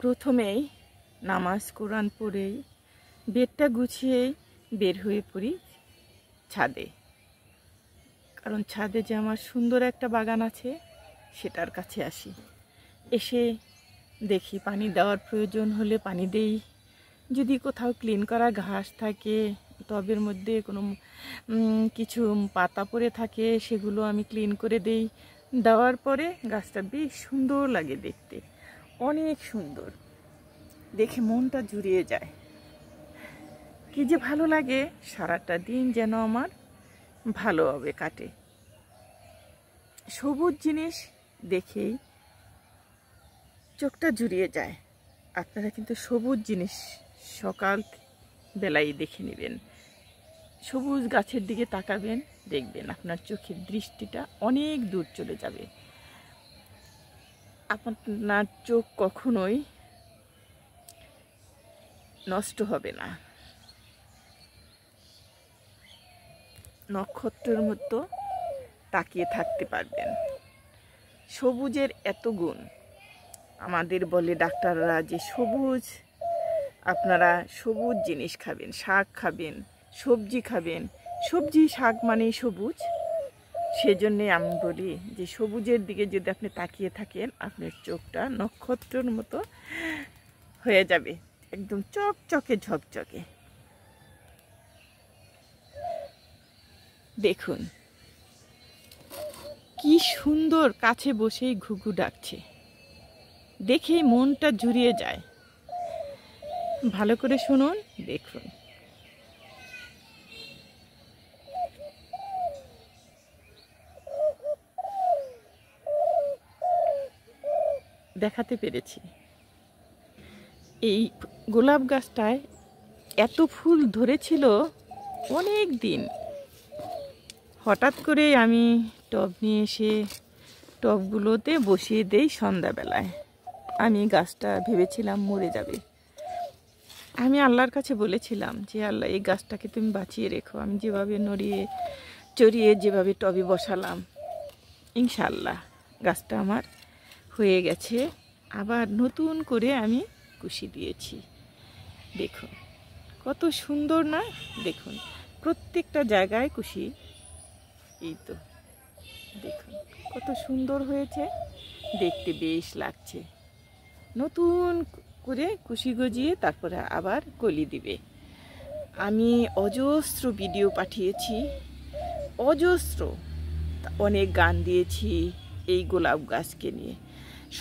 প্রথমেই নামাজ কোরআন পড়েই বেডটা গুছিয়েই বের হয়ে পড়ি ছাদে, কারণ ছাদে যে আমার সুন্দর একটা বাগান আছে সেটার কাছে আসি। এসে দেখি পানি দেওয়ার প্রয়োজন হলে পানি দেই, যদি কোথাও ক্লিন করা ঘাস থাকে, টবের মধ্যে কোনো কিছু পাতা পড়ে থাকে, সেগুলো আমি ক্লিন করে দেই। দেওয়ার পরে গাছটা বেশ সুন্দর লাগে দেখতে, অনেক সুন্দর, দেখে মনটা জুড়িয়ে যায়। কি যে ভালো লাগে, সারাটা দিন যেন আমার ভালোভাবে কাটে। সবুজ জিনিস দেখেই চোখটা জুড়িয়ে যায়। আপনারা কিন্তু সবুজ জিনিস সকাল বেলায় দেখে নেবেন, সবুজ গাছের দিকে তাকাবেন, দেখবেন আপনার চোখের দৃষ্টিটা অনেক দূর চলে যাবে। আপনার চোখ কখনোই নষ্ট হবে না, নক্ষত্রের মতো তাকিয়ে থাকতে পারবেন। সবুজের এত গুণ। আমাদের বলে ডাক্তাররা যে সবুজ, আপনারা সবুজ জিনিস খাবেন, শাক খাবেন, সবজি খাবেন। সবজি শাক মানেই সবুজ। সেজন্যে আমি বলি যে সবুজের দিকে যদি আপনি তাকিয়ে থাকেন, আপনার চোখটা নক্ষত্রের মতো হয়ে যাবে, একদম চকচকে ঝকঝকে। দেখুন কি সুন্দর, কাছে বসেই ঘুঘু ডাকছে, দেখেই মনটা জুড়িয়ে যায়। ভালো করে শুনুন, দেখুন। দেখাতে পেরেছি। এই গোলাপ গাছটায় এত ফুল ধরেছিল অনেক দিন। হঠাৎ করে আমি টব নিয়ে এসে টবগুলোতে বসিয়ে দেই সন্ধ্যাবেলায়। আমি গাছটা ভেবেছিলাম মরে যাবে। আমি আল্লাহর কাছে বলেছিলাম যে আল্লাহ, এই গাছটাকে তুমি বাঁচিয়ে রেখো। আমি যেভাবে নড়িয়ে চড়িয়ে যেভাবে টবে বসালাম, ইনশাআল্লাহ গাছটা আমার হয়ে গেছে। আবার নতুন করে আমি কুশি দিয়েছি। দেখুন কত সুন্দর না? দেখুন প্রত্যেকটা জায়গায় কুশি। এই তো দেখুন কত সুন্দর হয়েছে, দেখতে বেশ লাগছে। নতুন করে কুশি গজিয়ে তারপরে আবার কলি দিবে। আমি অজস্র ভিডিও পাঠিয়েছি, অজস্র, অনেক গান দিয়েছি এই গোলাপ গাছকে নিয়ে।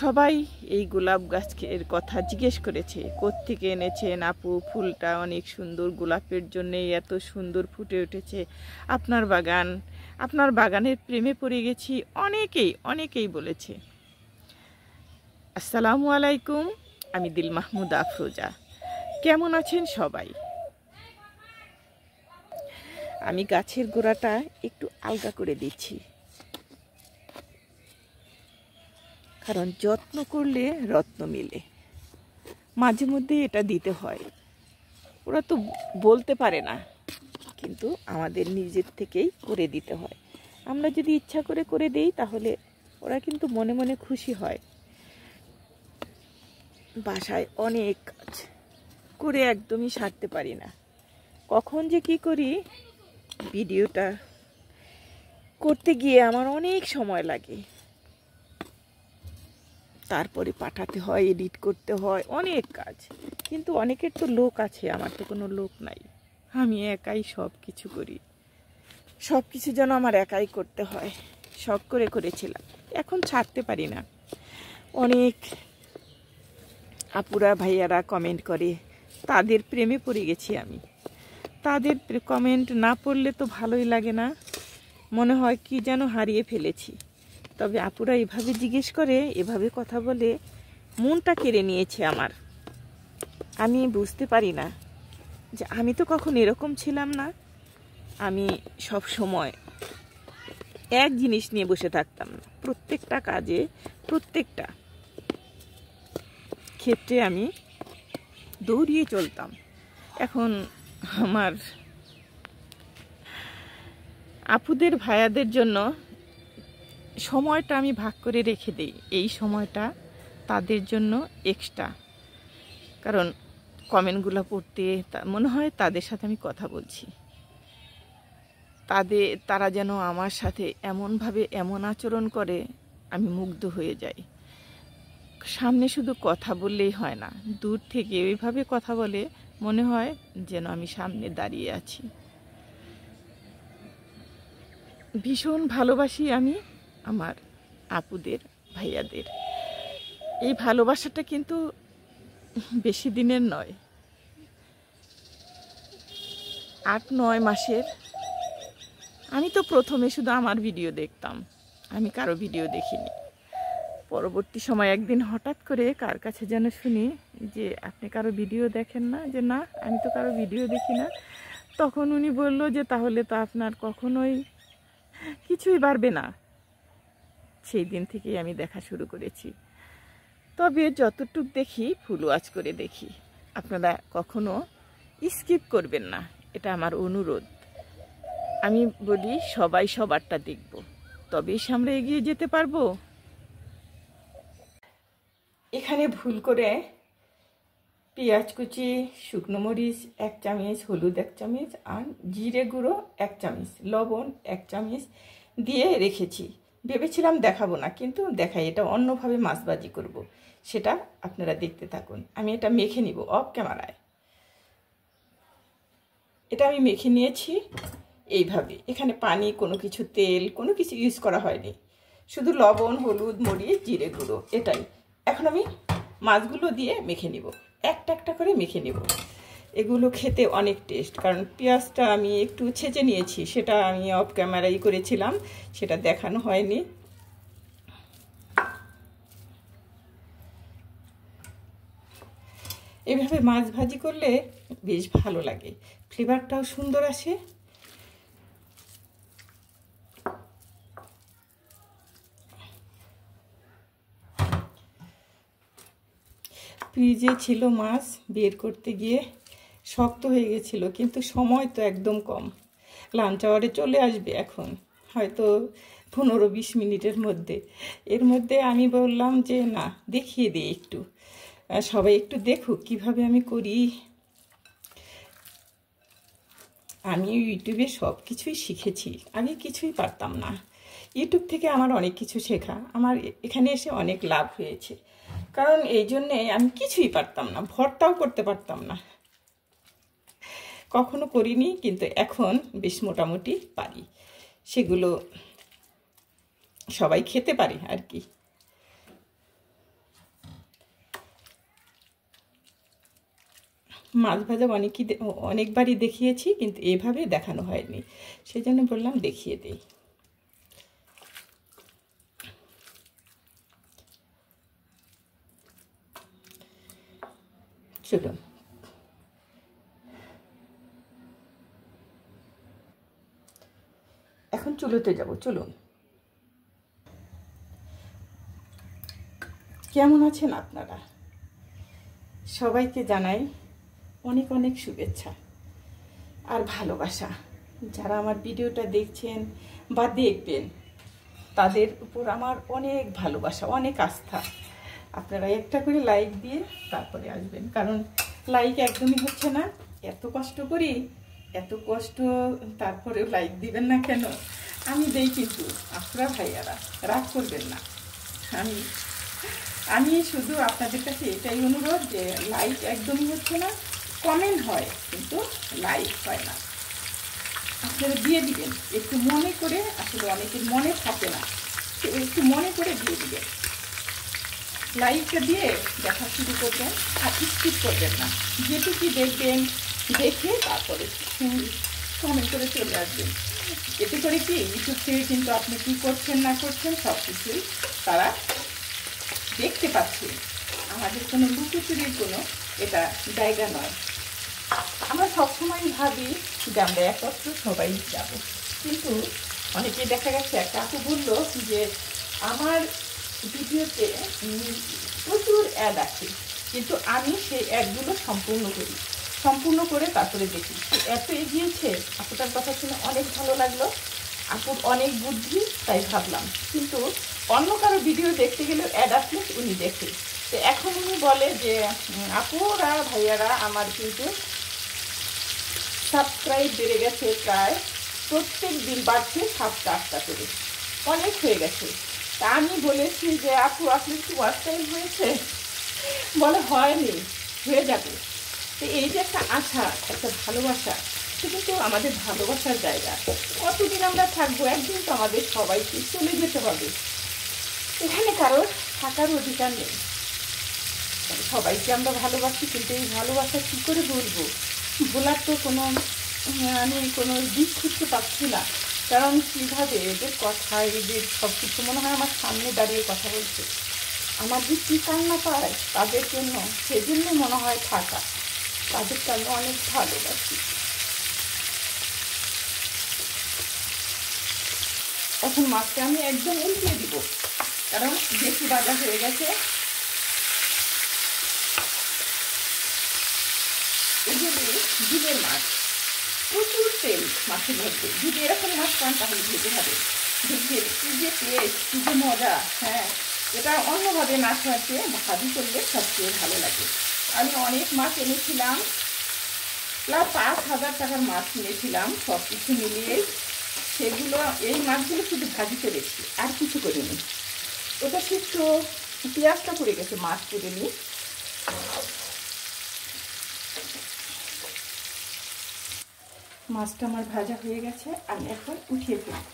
সবাই এই গোলাপ গাছের কথা জিজ্ঞেস করেছে, কোত্থেকে এনেছেন আপু, ফুলটা অনেক সুন্দর, গোলাপের জন্যেই এত সুন্দর ফুটে উঠেছে আপনার বাগান, আপনার বাগানের প্রেমে পড়ে গেছি, অনেকেই বলেছে। আসসালামু আলাইকুম, আমি দিল মাহমুদ আফরোজা। কেমন আছেন সবাই? আমি গাছের গোড়াটা একটু আলগা করে দিচ্ছি, কারণ যত্ন করলে রত্ন মিলে। মাঝে মধ্যে এটা দিতে হয়। ওরা তো বলতে পারে না, কিন্তু আমাদের নিজের থেকেই করে দিতে হয়। আমরা যদি ইচ্ছা করে করে দেই তাহলে ওরা কিন্তু মনে মনে খুশি হয়। বাসায় অনেক কাজ করে একদমই সারতে পারি না। কখন যে কি করি, ভিডিওটা করতে গিয়ে আমার অনেক সময় লাগে, তারপরে পাঠাতে হয়, এডিট করতে হয়, অনেক কাজ। কিন্তু অনেকের তো লোক আছে, আমার তো কোনো লোক নাই। আমি একাই সব কিছু করি, সব কিছু যেন আমার একাই করতে হয়। শখ করে করেছিলাম, এখন ছাড়তে পারি না। অনেক আপুরা ভাইয়ারা কমেন্ট করে, তাদের প্রেমে পড়ে গেছি আমি। তাদের কমেন্ট না পড়লে তো ভালোই লাগে না, মনে হয় কি যেন হারিয়ে ফেলেছি। তবে আপুরা এভাবে জিজ্ঞেস করে, এভাবে কথা বলে, মনটা কেড়ে নিয়েছে আমার। আমি বুঝতে পারি না যে আমি তো কখন এরকম ছিলাম না। আমি সব সময় এক জিনিস নিয়ে বসে থাকতাম না, প্রত্যেকটা কাজে, প্রত্যেকটা ক্ষেত্রে আমি দৌড়িয়ে চলতাম। এখন আমার আপুদের ভাইয়াদের জন্য সময়টা আমি ভাগ করে রেখে দিই। এই সময়টা তাদের জন্য এক্সট্রা, কারণ কমেন্টগুলো পড়তে মনে হয় তাদের সাথে আমি কথা বলছি, তারা যেন আমার সাথে এমনভাবে এমন আচরণ করে, আমি মুগ্ধ হয়ে যাই। সামনে শুধু কথা বললেই হয় না, দূর থেকে ওইভাবে কথা বলে মনে হয় যেন আমি সামনে দাঁড়িয়ে আছি। ভীষণ ভালোবাসি আমি আমার আপুদের, ভাইয়াদের। এই ভালোবাসাটা কিন্তু বেশি দিনের নয়, 8-9 মাসের। আমি তো প্রথমে শুধু আমার ভিডিও দেখতাম, আমি কারো ভিডিও দেখিনি। পরবর্তী সময় একদিন হঠাৎ করে কার কাছে যেন শুনি যে আপনি কারো ভিডিও দেখেন না, যে না আমি তো কারো ভিডিও দেখি না। তখন উনি বলল যে তাহলে তো আপনার কখনোই কিছুই বাড়বে না। সেই দিন থেকেই আমি দেখা শুরু করেছি। তবে যতটুক দেখি ফুল ওয়াচ করে দেখি, আপনারা কখনো স্কিপ করবেন না, এটা আমার অনুরোধ। আমি বলি সবাই সবারটা দেখব, তবেই সামনে এগিয়ে যেতে পারবো। এখানে ভুল করে পেঁয়াজ কুচি, শুকনো মরিচ 1 চামচ, হলুদ 1 চামচ আর জিরে গুঁড়ো 1 চামচ, লবণ 1 চামচ দিয়ে রেখেছি। ভেবেছিলাম দেখাবো না, কিন্তু দেখাই, এটা অন্যভাবে মাছ ভাজি করব, সেটা আপনারা দেখতে থাকুন। আমি এটা মেখে নিব অফ ক্যামেরায়। এটা আমি মেখে নিয়েছি এইভাবে। এখানে পানি, কোনো কিছু তেল, কোনো কিছু ইউজ করা হয়নি, শুধু লবণ, হলুদ, মরিচ, জিরে গুঁড়ো, এটাই। এখন আমি মাছগুলো দিয়ে মেখে নিব, একটা একটা করে মেখে নিব। এগুলো খেতে অনেক টেস্ট, কারণ পেঁয়াজটা আমি একটু ছেঁচে নিয়েছি, সেটা আমি অফ ক্যামেরাই করেছিলাম, সেটা দেখানো হয়নি। এভাবে মাছ ভাজি করলে বেশ ভালো লাগে, ফ্লেভারটাও সুন্দর আসে। ফ্রিজে ছিল মাছ, বের করতে গিয়ে শক্ত হয়ে গেছিল, কিন্তু সময় তো একদম কম। লাঞ্চ আওয়ারে চলে আসবে এখন, হয়তো 15-20 মিনিটের মধ্যে। এর মধ্যে আমি বললাম যে না, দেখিয়ে দিই একটু, সবাই একটু দেখুক কিভাবে আমি করি। আমি ইউটিউবে সব কিছুই শিখেছি, আগে কিছুই পারতাম না। ইউটিউব থেকে আমার অনেক কিছু শেখা, আমার এখানে এসে অনেক লাভ হয়েছে। কারণ এই জন্যে আমি কিছুই পারতাম না, ভর্তাও করতে পারতাম না, কখনো করিনি, কিন্তু এখন বেশ মোটামুটি পারি। সেগুলো সবাই খেতে পারে আর কি। মাছ ভাজা অনেকবারই দেখিয়েছি, কিন্তু এভাবে দেখানো হয়নি, সেই জন্য বললাম দেখিয়ে দিই। চলুন এখন চুলোতে যাব, চলুন। কেমন আছেন আপনারা? সবাইকে জানাই অনেক অনেক শুভেচ্ছা আর ভালোবাসা। যারা আমার ভিডিওটা দেখছেন বা দেখবেন, তাদের উপর আমার অনেক ভালোবাসা, অনেক আস্থা। আপনারা একটা করে লাইক দিয়ে তারপরে আসবেন, কারণ লাইক একদমই হচ্ছে না। এত কষ্ট করি, এত কষ্ট, তারপরেও লাইক দিবেন না কেন? আমি দেই কিন্তু, আপনারা ভাইয়ারা রাগ করবেন না। আমি শুধু আপনাদের কাছে এটাই অনুরোধ যে লাইক একদমই হচ্ছে না, কমেন্ট হয় কিন্তু লাইক হয় না। আপনারা দিয়ে দিবেন একটু মনে করে, আসলে অনেকের মনে থাকে না, একটু মনে করে দিয়ে দিবেন। লাইকটা দিয়ে দেখা শুরু করবেন, আর স্কিপ করবেন না। যেটুকু দেখবেন, দেখে তারপরে কমেন্ট করে চলে আসবেন। এতে করে কি ইউটিউব থেকে কিন্তু আপনি কী করছেন না করছেন সব কিছুই তারা দেখতে পাচ্ছি। আমাদের কোনো লুকোচুরির কোনো এটা জায়গা নয়। আমরা সবসময় ভাবি যে আমরা একত্র সবাই যাব, কিন্তু অনেকে দেখা গেছে, একটা আপু বলল যে আমার ভিডিওতে প্রচুর অ্যাড আছে, কিন্তু আমি সেই অ্যাডগুলো সম্পূর্ণ করে তারপরে দেখি। এত এগিয়েছে, আপুটার কথা শুনে অনেক ভালো লাগলো, আপুর অনেক বুদ্ধি, তাই ভাবলাম। কিন্তু অন্য কারো ভিডিও দেখতে গেলে অ্যাড আসলে উনি দেখে, তো এখন উনি বলে যে আপুরা ভাইয়ারা আমার কিন্তু সাবস্ক্রাইব বেড়ে গেছে, প্রায় প্রত্যেক দিন বাড়ছে 7-8টা করে, অনেক হয়ে গেছে। তা আমি বলেছি যে আপু আপনার কি ওয়াচ টাইম হয়েছে? বলে হয়নি, হয়ে যাবে। তো এই যে একটা আশা, একটা ভালোবাসা, সেটা তো আমাদের ভালোবাসার জায়গা। কতদিন আমরা থাকবো? একদিন তো আমাদের সবাইকে চলে যেতে হবে, এখানে কারোর থাকার অধিকার নেই। সবাইকে আমরা ভালোবাসি, কিন্তু এই ভালোবাসা কী করে বলবো? ভোলার তো কোনো আমি কোনো দিক খুঁজতে পারছি না। কারণ কীভাবে এদের কথা, এদের সব কিছু মনে হয় আমার সামনে দাঁড়িয়ে কথা বলছে। আমার যে কী কান্না পায় তাদের জন্য, সেজন্য মনে হয় থাকা। তাদেরকে আমি অনেক ভালোবাসি। এখন মাছটা আমি একদম উল্টিয়ে দিব, কারণ বেশি ভাজা হয়ে গেছে। এগুলি ডিমের মাছ, প্রচুর তেল মাছের মধ্যে। যদি এরকম মাছ পান তাহলে ভেজে হবে, দেখবেন কী যে টেস্ট, কী যে মজা। হ্যাঁ, এটা অন্যভাবে মাছ ভাজিয়ে ভাজি করলে সবচেয়ে ভালো লাগে। আমি অনেক মাছ এনেছিলাম, প্রায় 5,000 টাকার মাছ কিনেছিলাম সব কিছু মিলিয়ে। সেগুলো, এই মাছগুলো শুধু ভাজি করেছি, আর কিছু করিনি। ওটা একটু পেঁয়াজটা পড়ে গেছে, মাছ করে নিই। মাছটা আমার ভাজা হয়ে গেছে, আমি এখন উঠিয়ে ফেলি।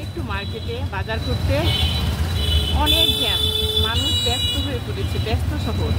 একটু মার্কেটে বাজার করতে, অনেক জ্যাম, মানুষ ব্যস্ত হয়ে পড়েছে, ব্যস্ত শহর।